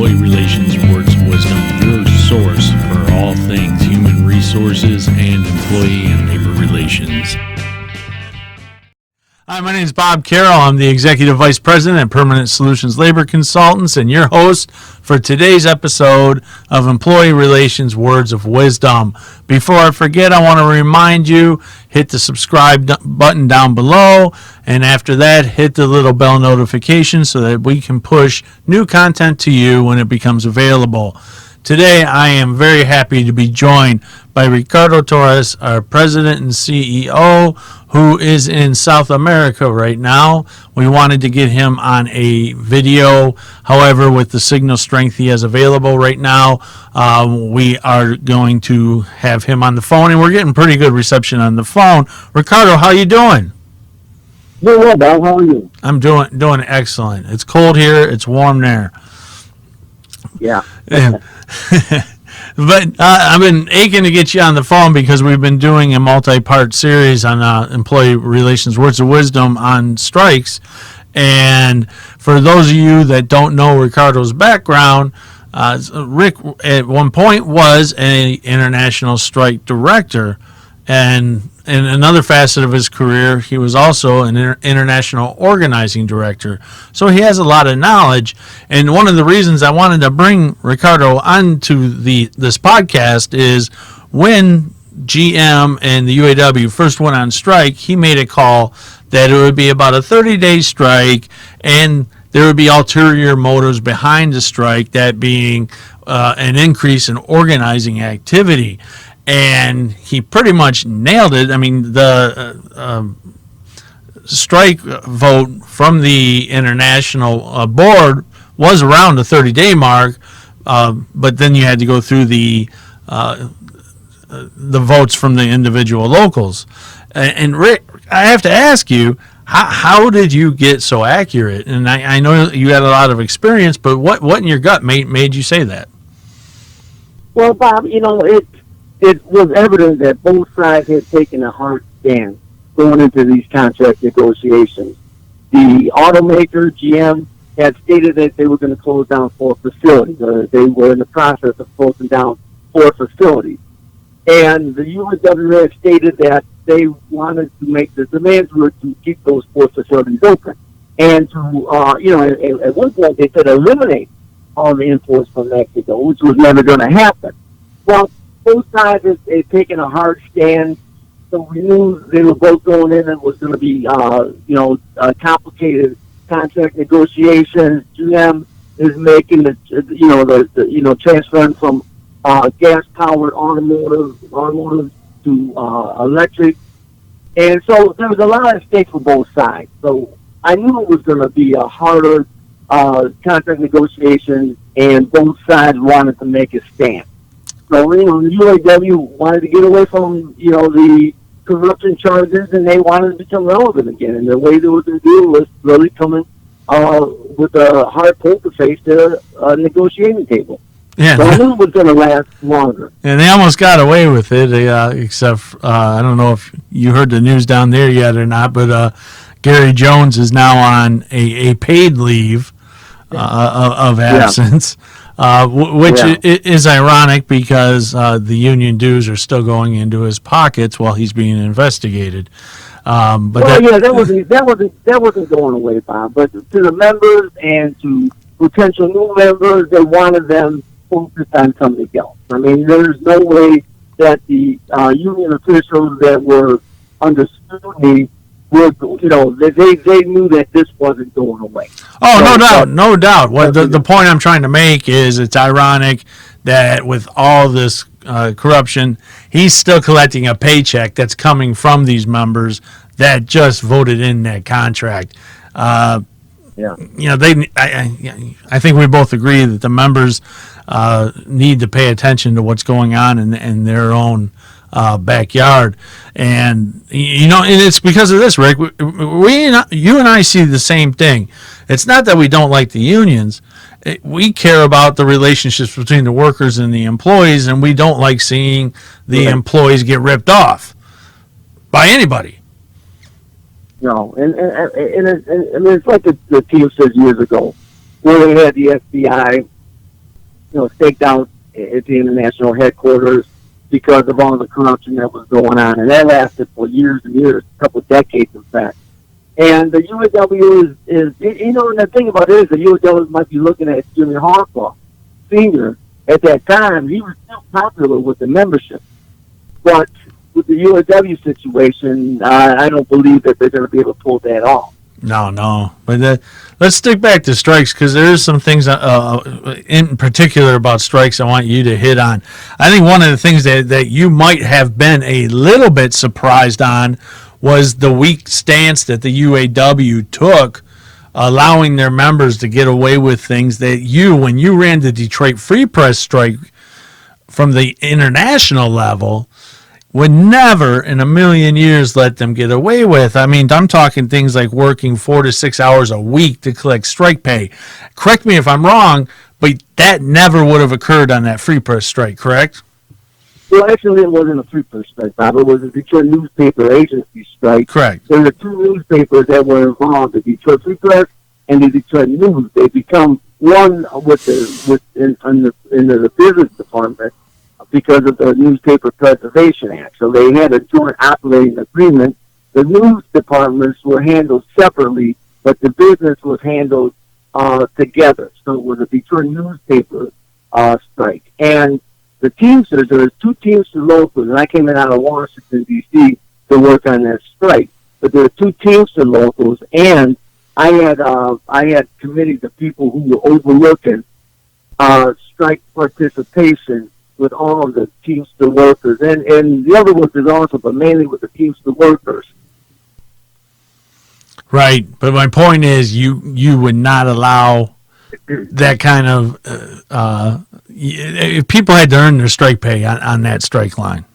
Employee Relations Words of Wisdom, your source for all things human resources and employee and labor relations. Hi, my name is Bob Carroll. I'm the Executive Vice President at Permanent Solutions Labor Consultants and your host for today's episode of Employee Relations Words of Wisdom. Before I forget, I want to remind you, hit the subscribe button down below, and after that, hit the little bell notification so that we can push new content to you when it becomes available. Today, I am very happy to be joined by Ricardo Torres, our President and CEO, who is in South America right now. We wanted to get him on a video. However, with the signal strength he has available right now, we are going to have him on the phone, and we're getting pretty good reception on the phone. Ricardo, how you doing? Doing well, Bob. How are you? I'm doing excellent. It's cold here. It's warm there. Yeah. But I've been aching to get you on the phone because we've been doing a multi-part series on employee relations words of wisdom on strikes. And for those of you that don't know Ricardo's background, Rick at one point was an international strike director. And in another facet of his career, he was also an international organizing director. So he has a lot of knowledge. And one of the reasons I wanted to bring Ricardo onto this podcast is when GM and the UAW first went on strike, he made a call that it would be about a 30-day strike, and there would be ulterior motives behind the strike, that being an increase in organizing activity. And he pretty much nailed it. I mean, the strike vote from the international board was around the 30-day mark, but then you had to go through the votes from the individual locals. And Rick, I have to ask you, how did you get so accurate? And I know you had a lot of experience, but what in your gut made you say that? Well, Bob, it was evident that both sides had taken a hard stand going into these contract negotiations. The automaker, GM, had stated that they were going to close down 4 facilities. They were in the process of closing down 4 facilities. And the UAW had stated that they wanted to make the demands were to keep those 4 facilities open. And to, at one point they said eliminate all the imports from Mexico, which was never going to happen. Well, both sides had taken a hard stand, so we knew they were both going in and it was going to be, complicated contract negotiations. GM is making the transferring from gas-powered automotive to electric, and so there was a lot at stake for both sides. So I knew it was going to be a harder contract negotiation, and both sides wanted to make a stand. So, the UAW wanted to get away from, the corruption charges, and they wanted to become relevant again. And the way they were going to do it was really coming with a hard poker face to a negotiating table. Yeah, so I knew it was going to last longer. And they almost got away with it, except I don't know if you heard the news down there yet or not, but Gary Jones is now on a paid leave of absence. Yeah. Which is ironic because the union dues are still going into his pockets while he's being investigated. That wasn't going away, Bob. But to the members and to potential new members, they wanted them focused on something else. I mean, there's no way that the union officials that were under scrutiny would, they knew that this wasn't going away. Oh, no doubt. What the point I'm trying to make is it's ironic that with all this corruption, he's still collecting a paycheck that's coming from these members that just voted in that contract. I think we both agree that the members need to pay attention to what's going on in their own backyard, and and it's because of this, Rick. You and I see the same thing. It's not that we don't like the unions. We care about the relationships between the workers and the employees, and we don't like seeing the employees get ripped off by anybody. No, and it's like the Teamsters years ago, where they had the FBI staked out at the international headquarters because of all the corruption that was going on, and that lasted for years and years, a couple of decades, in fact. And the UAW is and the thing about it is the UAW might be looking at Jimmy Hoffa, Sr. At that time, he was still popular with the membership. But with the UAW situation, I don't believe that they're going to be able to pull that off. No. But let's stick back to strikes, because there is some things in particular about strikes I want you to hit on. I think one of the things that you might have been a little bit surprised on was the weak stance that the UAW took, allowing their members to get away with things that when you ran the Detroit Free Press strike from the international level, would never in a million years let them get away with. I mean, I'm talking things like working 4 to 6 hours a week to collect strike pay. Correct me if I'm wrong, but that never would have occurred on that Free Press strike, correct? Well, actually, it wasn't a Free Press strike, Bob. It was a Detroit Newspaper Agency strike. Correct. There were two newspapers that were involved, the Detroit Free Press and the Detroit News. They become one in the business department because of the Newspaper Preservation Act. So they had a joint operating agreement. The news departments were handled separately, but the business was handled together. So it was a Detroit newspaper strike. And the Teamsters, there was two Teamster locals, and I came in out of Washington, D.C. to work on that strike. But there were two Teamster locals, and I had committees of people who were overlooking strike participation with all of the Teamster workers, and the other workers also, but mainly with the Teamster workers. Right, but my point is, you would not allow that kind of. If people had to earn their strike pay on that strike line.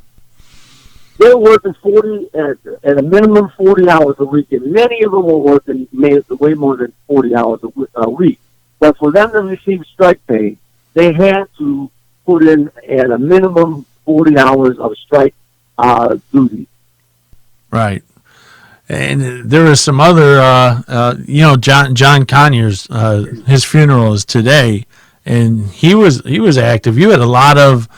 They were working 40 at a minimum 40 hours a week, and many of them were working way more than 40 hours a week. But for them to receive strike pay, they had to put in at a minimum 40 hours of strike duty. Right. And there was some other, John Conyers, his funeral is today, and he was active. You had a lot of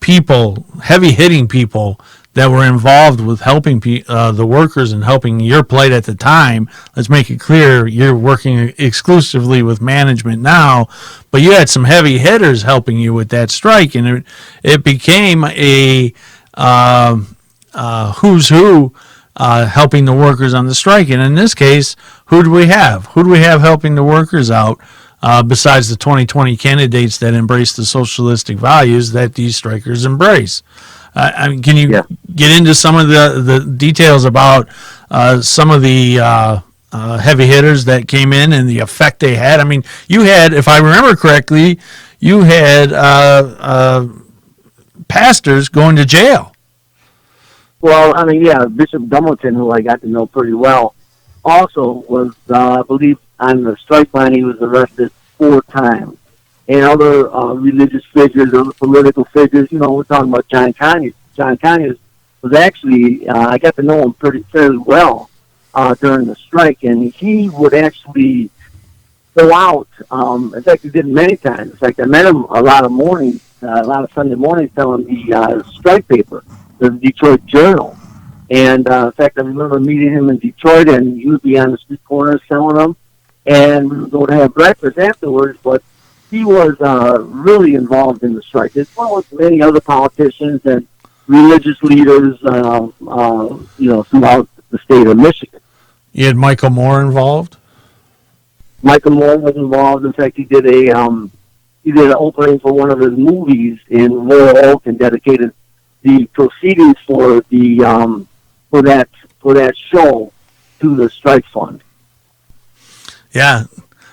people, heavy hitting people, that were involved with helping the workers and helping your plight at the time. Let's make it clear, you're working exclusively with management now, but you had some heavy hitters helping you with that strike, and it became a who's who helping the workers on the strike. And in this case, who do we have? Who do we have helping the workers out besides the 2020 candidates that embrace the socialistic values that these strikers embrace? Can you get into some of the details about some of the heavy hitters that came in and the effect they had? I mean, you had, if I remember correctly, you had pastors going to jail. Well, I mean, Bishop Dumbleton, who I got to know pretty well, also was, I believe, on the strike line. He was arrested 4 times. And other religious figures, other political figures, we're talking about John Conyers. John Conyers was actually, I got to know him fairly well during the strike, and he would actually go out. In fact, he did it many times. In fact, I met him a lot of Sunday mornings selling the strike paper, the Detroit Journal. And in fact, I remember meeting him in Detroit, and he would be on the street corner selling them, and we would go to have breakfast afterwards, but he was really involved in the strike, as well as many other politicians and religious leaders, throughout the state of Michigan. You had Michael Moore involved? Michael Moore was involved. In fact, he did an opening for one of his movies in Royal Oak and dedicated the proceedings for that show to the strike fund. Yeah.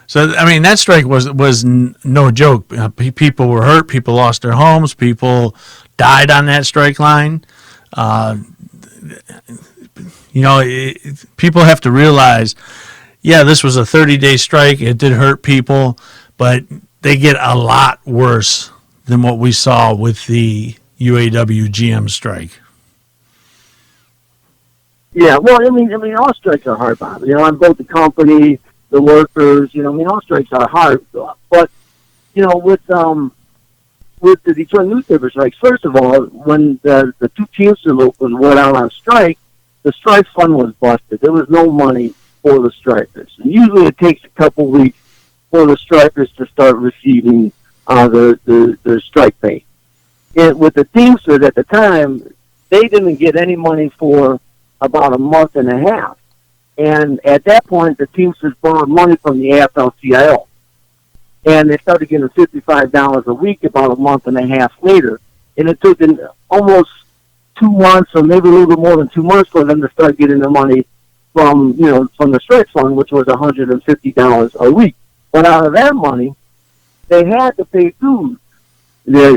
So, I mean, that strike was no joke. People were hurt. People lost their homes. People died on that strike line. People have to realize, this was a 30-day strike. It did hurt people, but they get a lot worse than what we saw with the UAW GM strike. Yeah, well, I mean, all strikes are hard, Bob. On both the company, the workers, all strikes are hard. But, with with the Detroit newspaper strikes, first of all, when the two Teamsters locals went out on strike, the strike fund was busted. There was no money for the strikers. And usually it takes a couple weeks for the strikers to start receiving their strike pay. With the Teamsters at the time, they didn't get any money for about a month and a half. And at that point, the Teamsters borrowed money from the AFL-CIO. And they started getting $55 a week about a month and a half later. And it took almost 2 months, or maybe a little bit more than 2 months, for them to start getting the money from the strike fund, which was $150 a week. But out of that money, they had to pay dues. The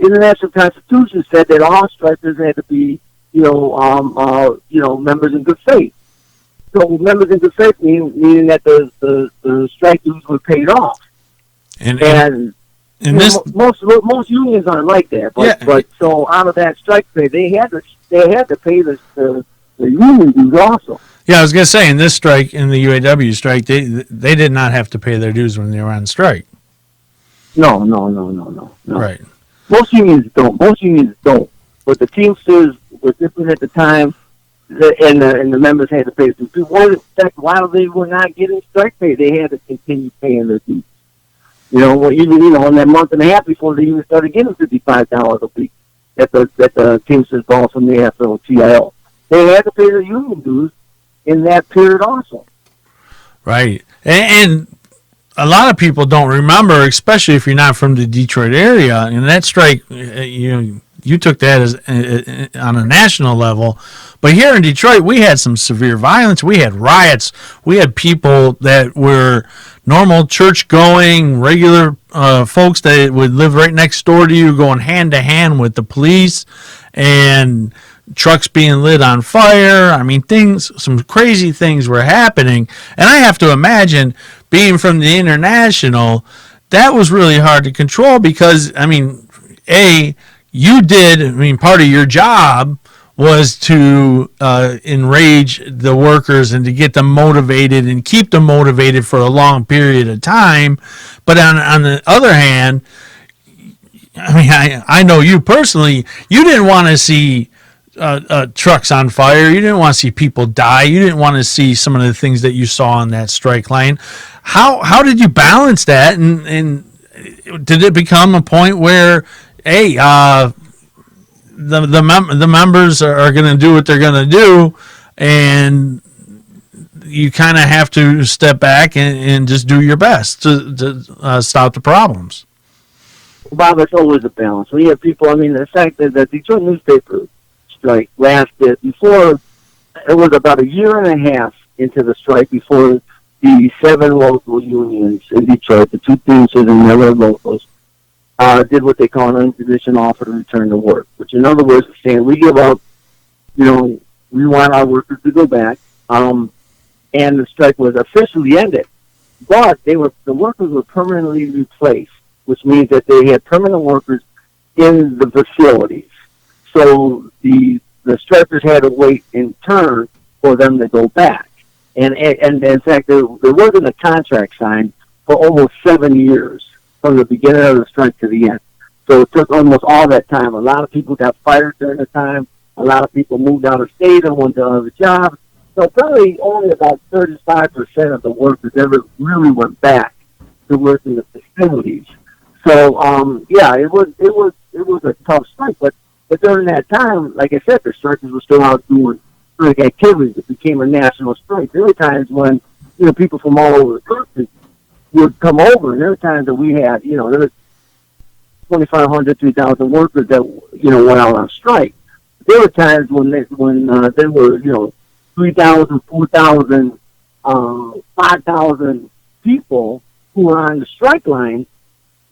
International Constitution said that all strikers had to be, members in good faith. So members in good faith meaning that the strike dues were paid off. And most unions aren't like that. But so out of that strike pay, they had to pay the union dues also. Yeah, I was going to say, in this strike, in the UAW strike, they did not have to pay their dues when they were on strike. No. Right. Most unions don't. But the Teamsters were different at the time, and the members had to pay their dues. While they were not getting strike pay, they had to continue paying their dues. In that month and a half before they even started getting $55 a week that the Teamsters bought from the AFL-CIO. They had to pay their union dues in that period also. Right. And a lot of people don't remember, especially if you're not from the Detroit area, and that strike, you took that as on a national level. But here in Detroit, we had some severe violence. We had riots. We had people that were normal church-going, regular folks that would live right next door to you, going hand-to-hand with the police, and trucks being lit on fire. I mean, some crazy things were happening. And I have to imagine, being from the International, that was really hard to control because, part of your job was to enrage the workers and to get them motivated and keep them motivated for a long period of time. But on the other hand, I know you personally, you didn't want to see trucks on fire. You didn't want to see people die. You didn't want to see some of the things that you saw on that strike line. How did you balance that? And did it become a point where, hey, the members are going to do what they're going to do, and you kind of have to step back and just do your best to stop the problems? Bob, it's always a balance. We have people, the fact that the Detroit newspaper strike lasted before, it was about a year and a half into the strike before the 7 local unions in Detroit, the 2 Teamsters and the other locals, did what they call an unconditional offer to return to work, which in other words is saying we give up, we want our workers to go back, and the strike was officially ended. But the workers were permanently replaced, which means that they had permanent workers in the facilities. So the strikers had to wait in turn for them to go back. And in fact, there wasn't a contract signed for almost 7 years from the beginning of the strike to the end. So it took almost all that time. A lot of people got fired during the time. A lot of people moved out of state and went to other jobs. So probably only about 35% of the workers ever really went back to work in the facilities. So it was a tough strike. But during that time, like I said, the strikers were still out doing strike activities. It became a national strike. There were times when people from all over the country would come over, and there were times that we had there were 2,500, 3,000 workers that went out on strike. There were times when there were 3,000, 4,000, 5,000 people who were on the strike line,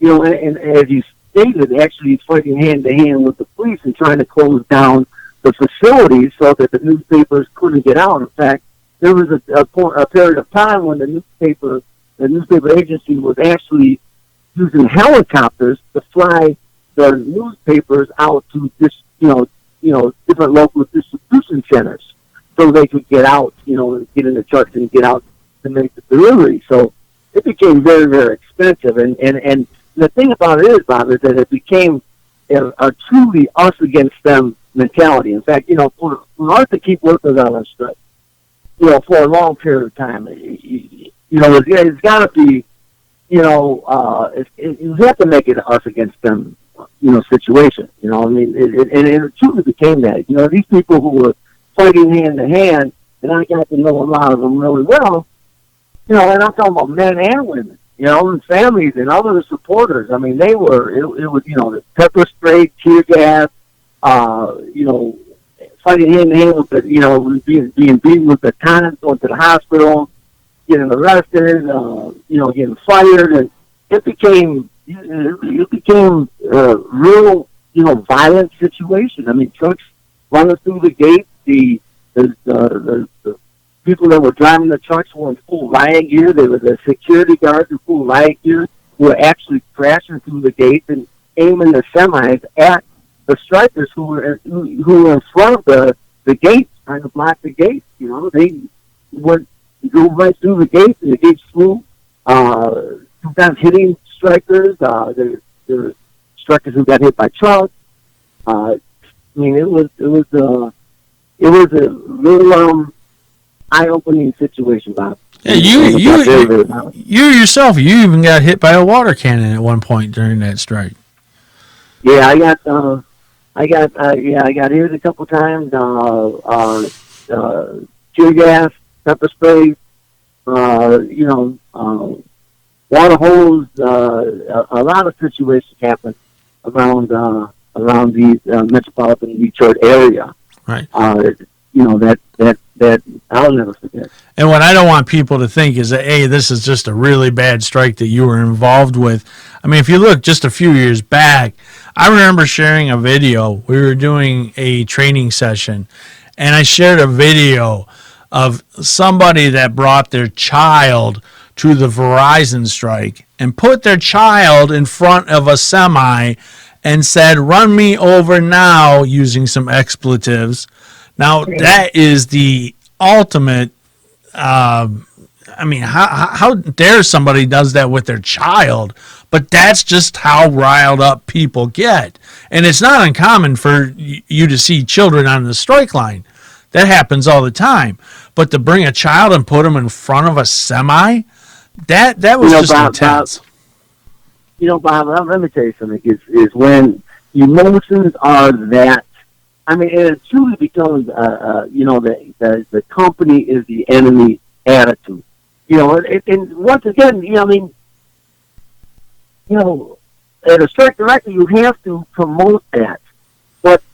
and as you stated, actually fighting hand to hand with the police and trying to close down the facilities so that the newspapers couldn't get out. In fact, there was a period of time when the newspaper agency was actually using helicopters to fly the newspapers out to different local distribution centers so they could get out, get in the trucks and get out to make the delivery. So it became very, very expensive. And the thing about it is, Bob, is that it became a truly us against them mentality. In fact, for us to keep workers on our strike, for a long period of time, it's got to be, you have to make it an us against them, situation. I mean, it truly became that. These people who were fighting hand to hand, and I got to know a lot of them really well. And I'm talking about men and women, and families and other supporters. I mean, it was, the pepper spray, tear gas, fighting hand to hand with the, being beaten with the cons, going to the hospital, getting arrested, getting fired, and it became a real, violent situation. I mean, trucks running through the gate, the people that were driving the trucks were in full riot gear. They were the security guards in full riot gear who were actually crashing through the gates and aiming the semis at the strikers who were in front of the gates, trying to block the gates. They drove right through the gates, and the gates flew. Sometimes hitting strikers. There were strikers who got hit by trucks. I mean, it was a real eye-opening situation, Bob. Yeah, you yourself, you even got hit by a water cannon at one point during that strike. Yeah, I got hit a couple times. Tear gas, pepper spray, water hose. A lot of situations happen around the metropolitan Detroit area. Right. That I'll never forget. And what I don't want people to think is that, hey, this is just a really bad strike that you were involved with. I mean, if you look just a few years back, I remember sharing a video. We were doing a training session, and I shared a video of somebody that brought their child to the Verizon strike and put their child in front of a semi and said, "Run me over now," using some expletives. Now, that is the ultimate, I mean, how dare somebody does that with their child? But that's just how riled up people get. And it's not uncommon for you to see children on the strike line. That happens all the time. But to bring a child and put them in front of a semi, that was just intense. Bob, let me tell you something, is when emotions are that, I mean, it truly becomes, the company is the enemy attitude. And once again, as a strike director, you have to promote that. But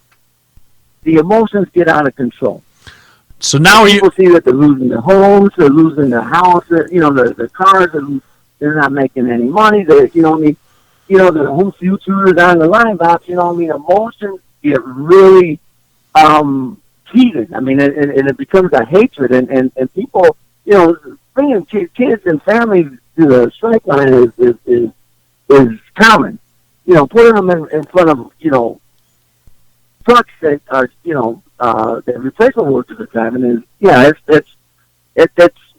the emotions get out of control. So now people see that they're losing their homes, they're losing their house, the cars, they're not making any money. Their whole future is on the line, Bob. Emotions get really heated. I mean, and it becomes a hatred, and people, bringing kids and families to the strike line is common. Putting them in front of trucks that are that replacement workers are driving is that's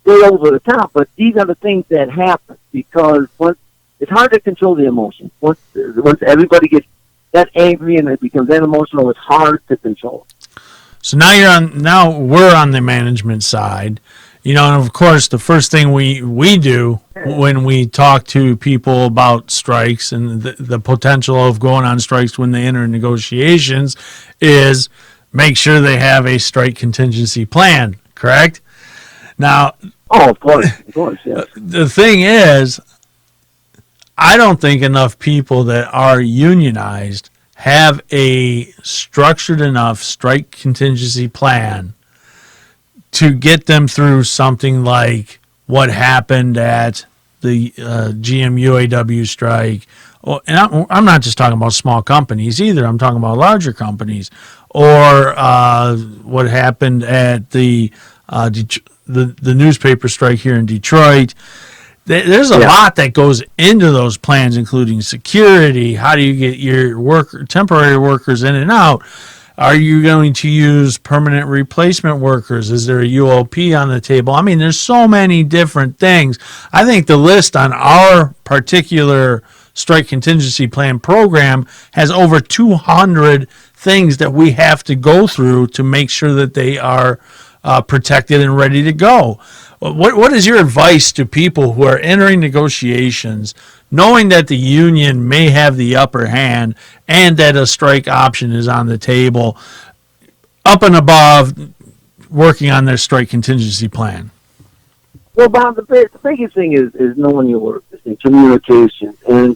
way over the top. But these are the things that happen because it's hard to control the emotions. Once everybody gets that angry and it becomes that emotional, it's hard to control. So now we're on the management side, and of course the first thing we do when we talk to people about strikes and the potential of going on strikes when they enter negotiations is make sure they have a strike contingency plan, correct? Now, of course, yes. The thing is, I don't think enough people that are unionized have a structured enough strike contingency plan to get them through something like what happened at the GM UAW strike. And I'm not just talking about small companies either. I'm talking about larger companies. Or what happened at the newspaper strike here in Detroit. There's a lot that goes into those plans, including security. How do you get your temporary workers in and out? Are you going to use permanent replacement workers? Is there a UOP on the table? I mean, there's so many different things. I think the list on our particular strike contingency plan program has over 200 things that we have to go through to make sure that they are protected and ready to go. What is your advice to people who are entering negotiations, knowing that the union may have the upper hand and that a strike option is on the table, up and above working on their strike contingency plan? Well, Bob, the biggest thing is knowing your workers and communication, and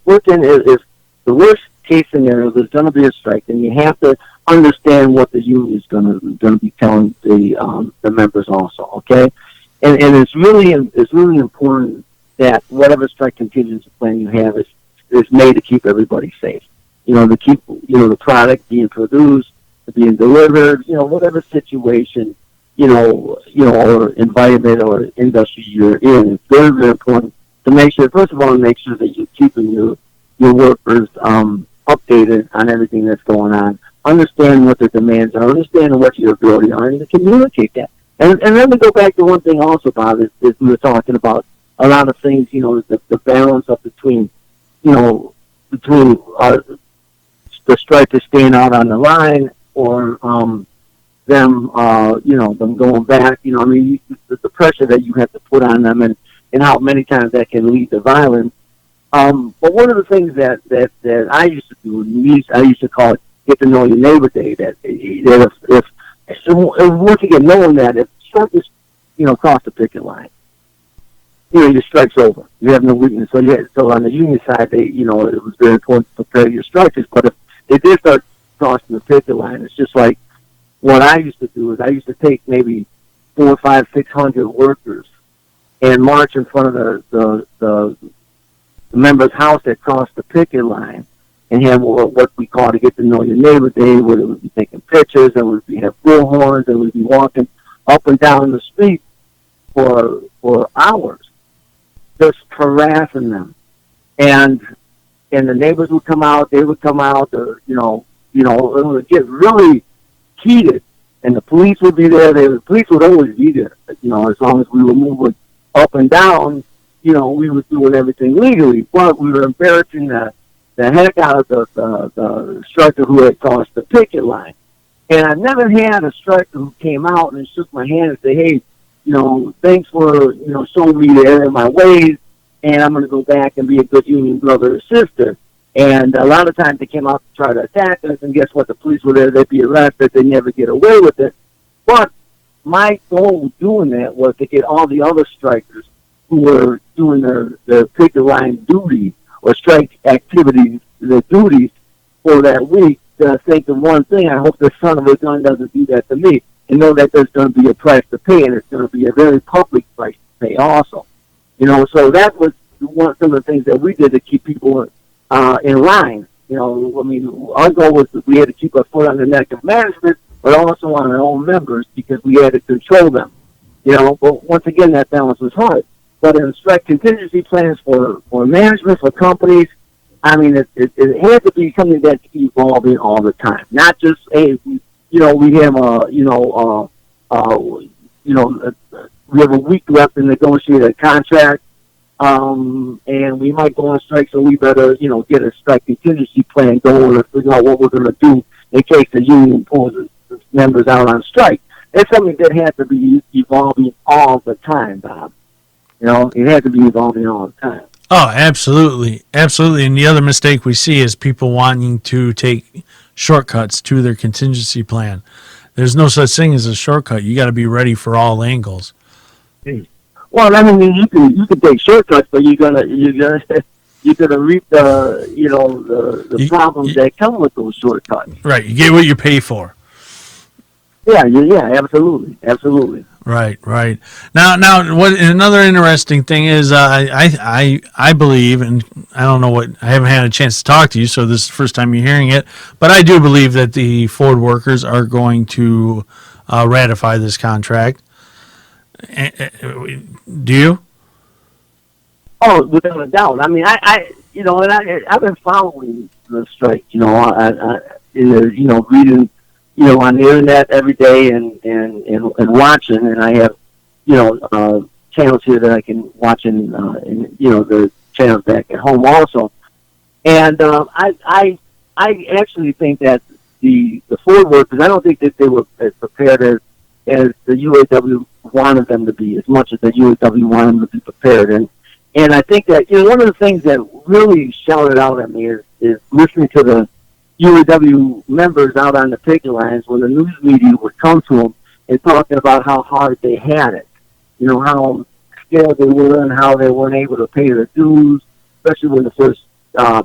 working. If the worst case scenario, there's going to be a strike, then you have to understand what the union is going to be telling the members also. Okay, and it's really important that whatever strike contingency plan you have is made to keep everybody safe. To keep the product being produced, being delivered. Whatever situation. Or environment or industry you're in. It's very, very important to make sure, first of all, make sure that you're keeping your workers updated on everything that's going on, understand what their demands are, understand what your ability are, and to communicate that. And then to go back to one thing also, Bob, is we were talking about a lot of things, the balance up between the strikers staying out on the line or them going back, the pressure that you have to put on them and how many times that can lead to violence. But one of the things that I used to do, I used to call it get to know your neighbor day, that if once you get knowing that if strikers, cross the picket line, your strike's over. You have no weakness. So on the union side, it was very important to prepare your strikers. But if they did start crossing the picket line, it's just like, what I used to do is I used to take maybe 400, 500, 600 workers and march in front of the member's house that crossed the picket line and have what we call to get to know your neighbor day, where they would be taking pictures and we'd have bullhorns and we'd be walking up and down the street for hours, just harassing them. And the neighbors would come out, they would come out, or, it would get really heated, and the police would be there. The police would always be there, as long as we were moving up and down, we were doing everything legally, but we were embarrassing the heck out of the striker who had crossed the picket line. And I've never had a striker who came out and shook my hand and say, hey, thanks for, showing me the error of my ways, and I'm going to go back and be a good union brother or sister. And a lot of times they came out to try to attack us, and guess what? The police were there. They'd be arrested. They'd never get away with it. But my goal doing that was to get all the other strikers who were doing their picket line duty or strike activities, their duties for that week, to think of one thing: I hope the son of a gun doesn't do that to me, and know that there's going to be a price to pay, and it's going to be a very public price to pay also. So that was some of the things that we did to keep people in line. Our goal was that we had to keep our foot on the neck of management, but also on our own members, because we had to control them. But once again, that balance was hard. But in strike contingency plans for management, for companies, it had to be something that's evolving all the time. Not just, hey, we have we have a week left to negotiate a contract. And we might go on strike, so we better, get a strike contingency plan going and figure out what we're going to do in case the union pulls its members out on strike. It's something that has to be evolving all the time, Bob. It has to be evolving all the time. Oh, absolutely. Absolutely. And the other mistake we see is people wanting to take shortcuts to their contingency plan. There's no such thing as a shortcut. You got to be ready for all angles. Well, you can take shortcuts, but you're gonna reap the problems that come with those shortcuts. Right, you get what you pay for. Yeah, absolutely. Right. Now, what another interesting thing is, I believe, and I don't know I haven't had a chance to talk to you, so this is the first time you're hearing it, but I do believe that the Ford workers are going to ratify this contract. Do you? Oh, without a doubt. I've been following the strike. Reading, on the internet every day and watching. And I have, channels here that I can watch in the channels back at home also. And I actually think that the Ford workers, I don't think that they were as prepared as the UAW wanted them to be, as much as the UAW wanted them to be prepared. And I think that, one of the things that really shouted out at me is listening to the UAW members out on the picket lines when the news media would come to them and talking about how hard they had it. How scared they were and how they weren't able to pay their dues, especially when the first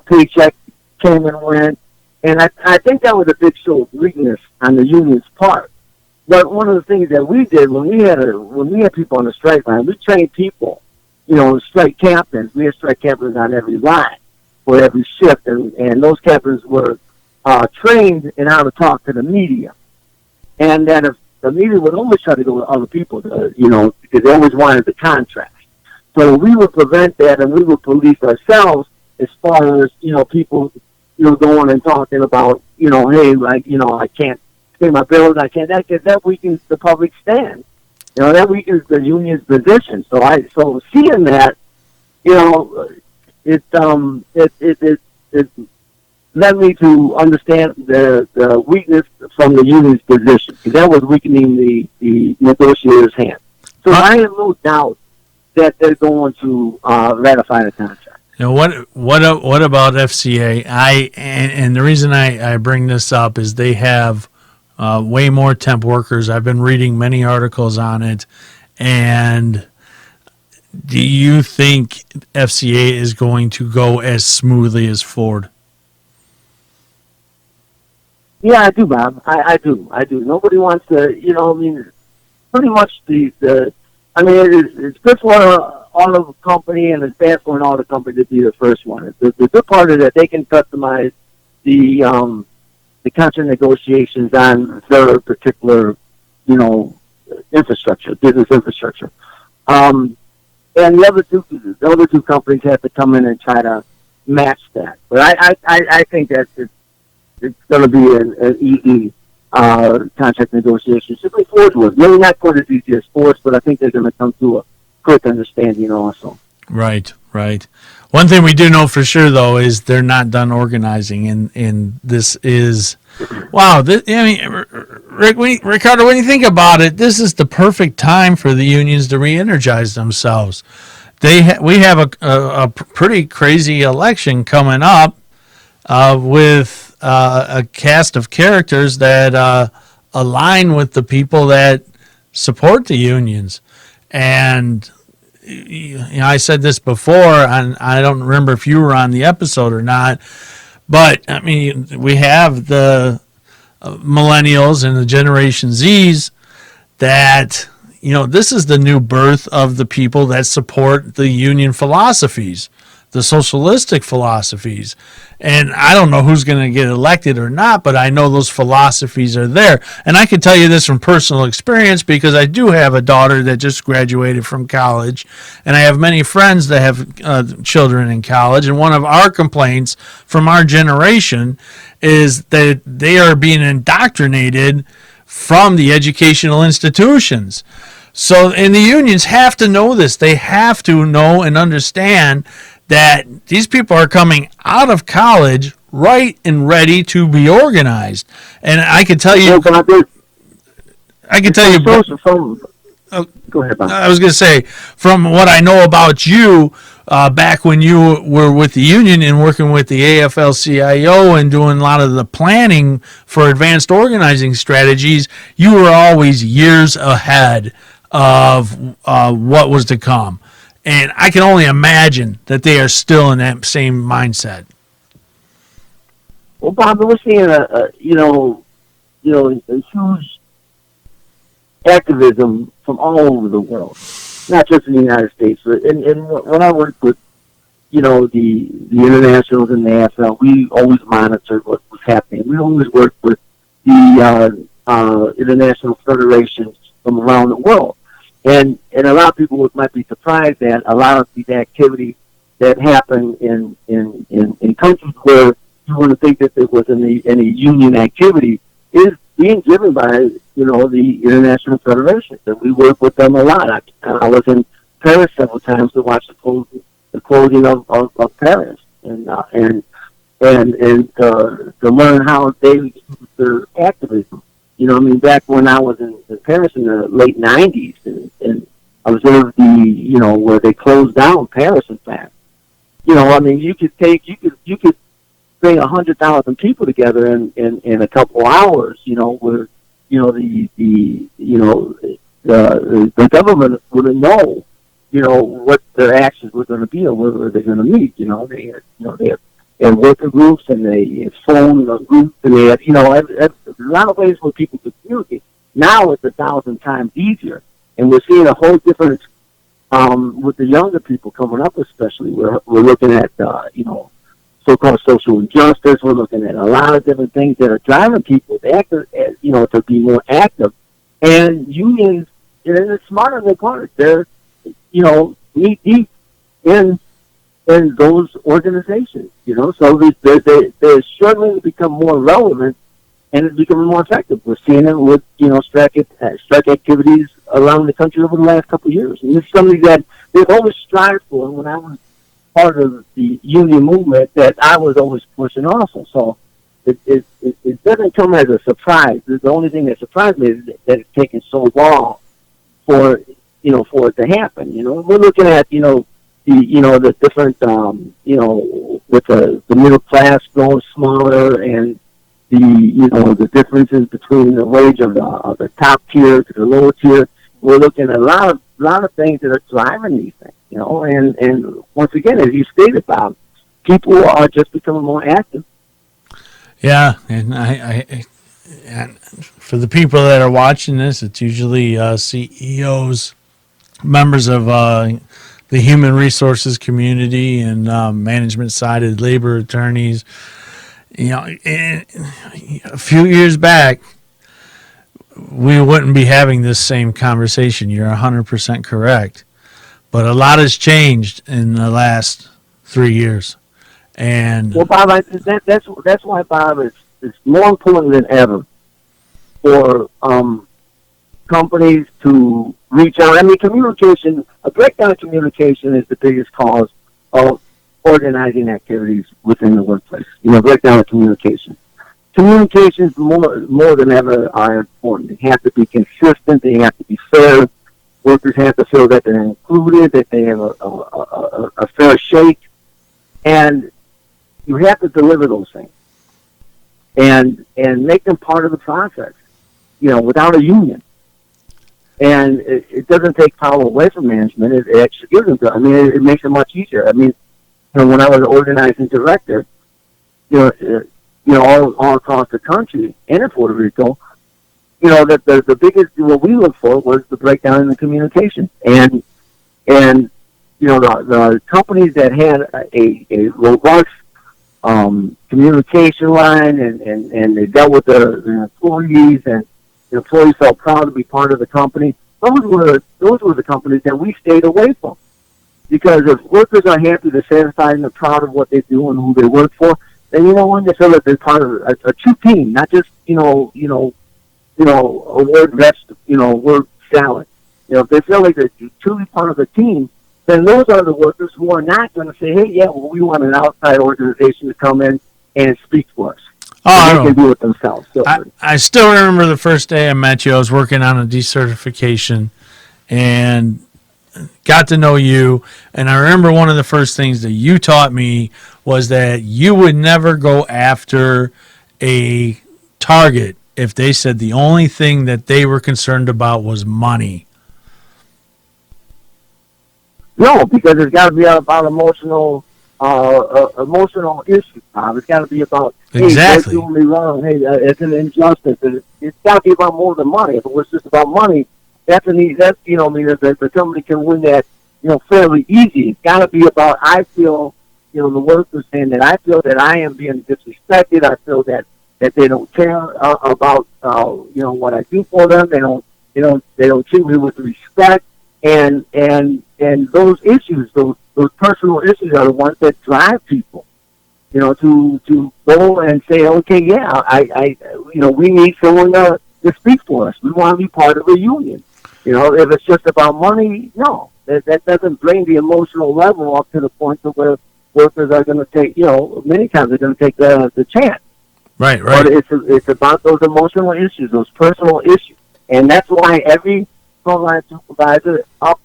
paycheck came and went. And I think that was a big show of weakness on the union's part. But one of the things that we did when we had people on the strike line, we trained people, strike captains. We had strike captains on every line for every shift, and those captains were trained in how to talk to the media. And that if the media would always try to go to other people, because they always wanted the contract. So we would prevent that, and we would police ourselves as far as, people, going and talking about, hey, I can't pay my bills, I can't, that weakens the public stand. That weakens the union's position. So seeing that, it led me to understand the weakness from the union's position, because that was weakening the negotiators' hand. So I have no doubt that they're going to ratify the contract. What about FCA? And the reason I bring this up is they have way more temp workers. I've been reading many articles on it, and do you think FCA is going to go as smoothly as Ford? Yeah, I do, Bob. I do. Nobody wants to, pretty much it's good for auto company and it's bad for an auto company to be the first one. The good part is that they can customize the contract negotiations on their particular, infrastructure, business infrastructure. And the other two companies have to come in and try to match that. But I think that it's going to be an easy contract negotiation. Simply Ford was. Maybe not quite as easy as Ford, but I think they're going to come to a quick understanding also. Right. One thing we do know for sure, though, is they're not done organizing, and this is, wow. Ricardo, when you think about it, this is the perfect time for the unions to re-energize themselves. We have a pretty crazy election coming up with a cast of characters that align with the people that support the unions. And I said this before, and I don't remember if you were on the episode or not, but we have the millennials and the Generation Zs that, this is the new birth of the people that support the union philosophies, the socialistic philosophies. And I don't know who's going to get elected or not, but I know those philosophies are there. And I can tell you this from personal experience, because I do have a daughter that just graduated from college, and I have many friends that have children in college. And one of our complaints from our generation is that they are being indoctrinated from the educational institutions. So, and the unions have to know this. They have to know and understand that these people are coming out of college right and ready to be organized. And I can tell you, Go ahead, Bob. I was going to say, from what I know about you, back when you were with the union and working with the AFL-CIO and doing a lot of the planning for advanced organizing strategies, you were always years ahead of what was to come. And I can only imagine that they are still in that same mindset. Well, Bob, we're seeing a huge activism from all over the world, not just in the United States. And when I worked with, the internationals and the AFL, we always monitored what was happening. We always worked with the international federations from around the world. And a lot of people might be surprised that a lot of these activities that happen in countries where you wouldn't think that there was any union activity is being driven by, the international federations. And we work with them a lot. I was in Paris several times to watch the the closing of Paris, and to learn how they use their activism. You know, I mean, back when I was in Paris in the late '90s, and observed where they closed down Paris. In fact, you know, I mean, you could bring 100,000 people together in a couple hours. You know, where the government wouldn't know, what their actions were going to be or where they're going to meet. They had worker groups and they had phone groups and they had, a lot of ways where people could communicate. Now it's 1,000 times easier, and we're seeing a whole different with the younger people coming up, especially. We're looking at so-called social injustice. We're looking at a lot of different things that are driving people to be more active. And unions, it's smart on their part. They're knee deep in those organizations. So they're struggling to become more relevant, and it's becoming more effective. We're seeing it with strike activities around the country over the last couple of years, and it's something that they've always strived for. And when I was part of the union movement, that I was always pushing also. So it doesn't come as a surprise. The only thing that surprised me is that it's taken so long for it to happen. We're looking at the different with the middle class growing smaller, and the differences between the wage of the top tier to the lower tier. We're looking at a lot of things that are driving these things. And once again, as you stated, Bob, people are just becoming more active. Yeah, and and for the people that are watching this, it's usually CEOs, members of the human resources community, and management-sided labor attorneys. A few years back, we wouldn't be having this same conversation. You're 100% correct. But a lot has changed in the last 3 years. And well, Bob, that's why, Bob, it's more important than ever for companies to reach out. I mean, communication, a breakdown of communication is the biggest cause of organizing activities within the workplace. Breakdown of communication. Communications more than ever are important. They have to be consistent. They have to be fair. Workers have to feel that they're included, that they have a fair shake, and you have to deliver those things and make them part of the process. Without a union. And it doesn't take power away from management. It actually gives them. It makes it much easier. When I was an organizing director, all across the country and in Puerto Rico, that the biggest, what we looked for was the breakdown in the communication. And the companies that had a robust communication line and they dealt with the employees, and the employees felt proud to be part of the company. Those were the companies that we stayed away from. Because if workers are happy, they're satisfied, and they're proud of what they do and who they work for, then they feel that they're part of a true team, not just a word salad. If they feel like they're truly part of the team, then those are the workers who are not going to say, "Hey, yeah, well, we want an outside organization to come in and speak for us." Oh, they can do it themselves. So, I still remember the first day I met you. I was working on a decertification and got to know you. And I remember one of the first things that you taught me was that you would never go after a target if they said the only thing that they were concerned about was money. No, because it's got to be about emotional issues, Tom. It's got to be about, exactly. Hey, that's doing me wrong. Hey, it's an injustice. It's got to be about more than money. If it was just about money, the company can win that, fairly easy. It's got to be about, I feel, the workers saying that I feel that I am being disrespected. I feel that they don't care about, what I do for them. They don't treat me with respect. And those issues, those personal issues are the ones that drive people, to go and say, okay, yeah, we need someone to speak for us. We want to be part of a union. If it's just about money, no. That doesn't bring the emotional level up to the point to where workers are going to take, many times they're going to take the chance. Right. But it's about those emotional issues, those personal issues. And that's why every frontline supervisor up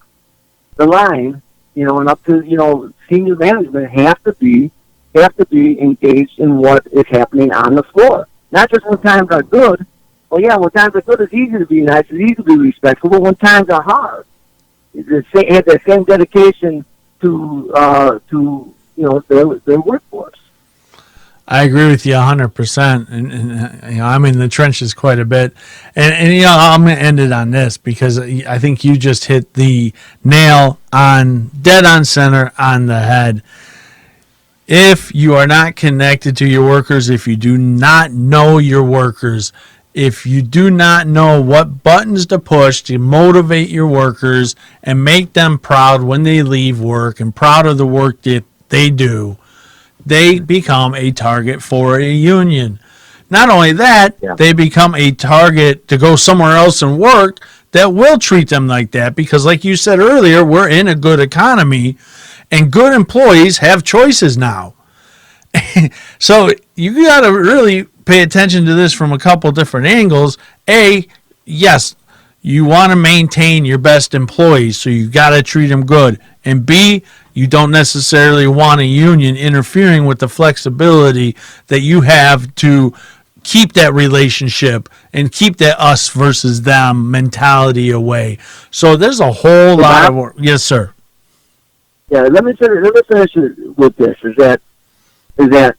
the line, and up to, senior management have to be engaged in what is happening on the floor. Not just when times are good. Well, yeah, when times are good, it's easy to be nice, it's easy to be respectful. But when times are hard, have that same dedication to their workforce. I agree with you 100%, and I'm in the trenches quite a bit, and I'm going to end it on this because I think you just hit the nail on dead on center on the head. If you are not connected to your workers, if you do not know your workers, if you do not know what buttons to push to motivate your workers and make them proud when they leave work and proud of the work that they do, they become a target for a union. Not only that, they become a target to go somewhere else and work that will treat them like that because, like you said earlier, we're in a good economy and good employees have choices now. So you got to really pay attention to this from a couple different angles. A, yes, you want to maintain your best employees, so you got to treat them good. And B, you don't necessarily want a union interfering with the flexibility that you have to keep that relationship and keep that us versus them mentality away. So there's a whole lot of work. Yes, sir. Yeah, let me finish with this. Is that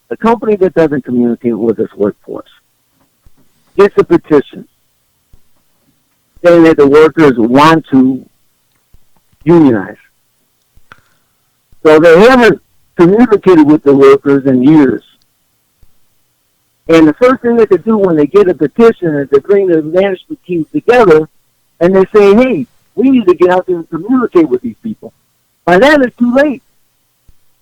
a company that doesn't communicate with its workforce gets a petition saying that the workers want to unionize. So they haven't communicated with the workers in years. And the first thing they could do when they get a petition is to bring the management teams together and they say, hey, we need to get out there and communicate with these people. By then, it's too late.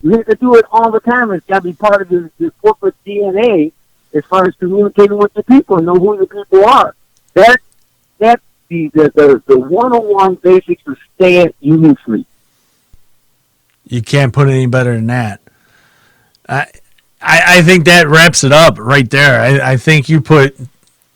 You have to do it all the time. It's got to be part of the corporate DNA as far as communicating with the people and know who the people are. That's the 101 basics for staying union free. You can't put it any better than that. I think that wraps it up right there. I think you put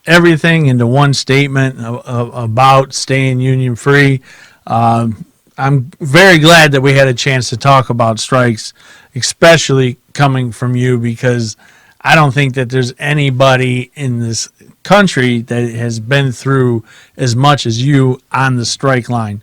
everything into one statement about staying union free. I'm very glad that we had a chance to talk about strikes, especially coming from you, because I don't think that there's anybody in this country that has been through as much as you on the strike line.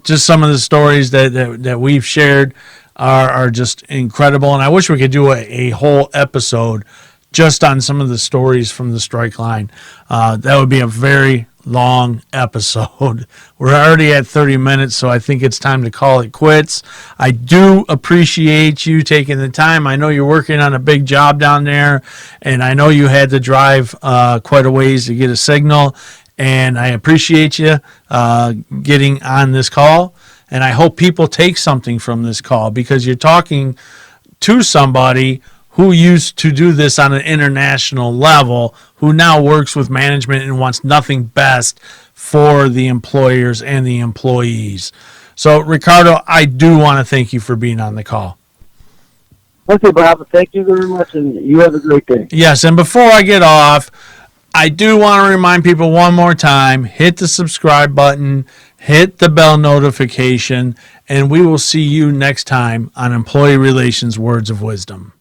Just some of the stories that we've shared are just incredible, and I wish we could do a whole episode just on some of the stories from the strike line. That would be a very long episode. We're already at 30 minutes, so I think it's time to call it quits. I do appreciate you taking the time. I know you're working on a big job down there, and I know you had to drive quite a ways to get a signal, and I appreciate you getting on this call, and I hope people take something from this call because you're talking to somebody who used to do this on an international level, who now works with management and wants nothing best for the employers and the employees. So, Ricardo, I do want to thank you for being on the call. Okay, Bob. Thank you very much, and you have a great day. Yes, and before I get off, I do want to remind people one more time, hit the subscribe button, hit the bell notification, and we will see you next time on Employee Relations Words of Wisdom.